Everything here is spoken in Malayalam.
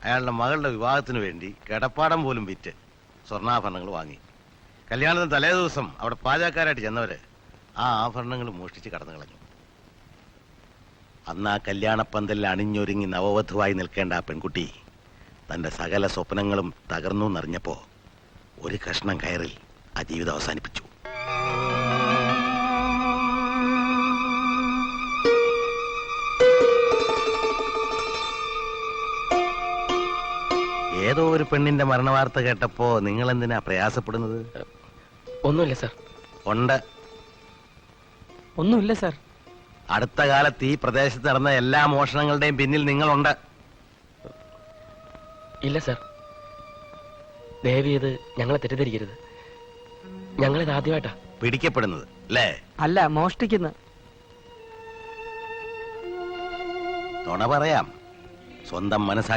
അയാളുടെ മകളുടെ വിവാഹത്തിന് വേണ്ടി കിടപ്പാടം പോലും വിറ്റ് സ്വർണ്ണാഭരണങ്ങൾ വാങ്ങി. കല്യാണത്തിന് തലേ ദിവസം അവിടെ പാചകക്കാരായിട്ട് ചെന്നവര് ആ ആഭരണങ്ങൾ മോഷ്ടിച്ച് കടന്നു കളഞ്ഞു. അന്ന് ആ കല്യാണപ്പന്തലിൽ അണിഞ്ഞൊരുങ്ങി നവവധുവായി നിൽക്കേണ്ട ആ പെൺകുട്ടി തന്റെ സകല സ്വപ്നങ്ങളും തകർന്നു എന്നറിഞ്ഞപ്പോ ഒരു കഷ്ണം കയറിൽ ആ ജീവിതം അവസാനിപ്പിച്ചു. ഏതോ ഒരു പെണ്ണിന്റെ മരണവാർത്ത കേട്ടപ്പോ നിങ്ങൾ എന്തിനാ പ്രയാസപ്പെടുന്നത്? ഒന്നുമില്ല സാർ. ഉണ്ട്. ഒന്നുമില്ല സാർ. അടുത്ത കാലത്ത് ഈ പ്രദേശത്ത് നടന്ന എല്ലാ മോഷണങ്ങളുടെയും പിന്നിൽ നിങ്ങളുണ്ട്. ഇല്ല സാർ. ദയവ് ചെയ്ത് ഞങ്ങളെ തെറ്റിദ്ധരിക്കരുത്. ഞങ്ങളിത് ആദ്യമായിട്ടാ പിടിക്കപ്പെടുന്നത് അല്ലേ? അല്ല, മോഷ്ടിക്കുന്ന. നുണ പറയാം. സ്വന്തം മനസ്സാ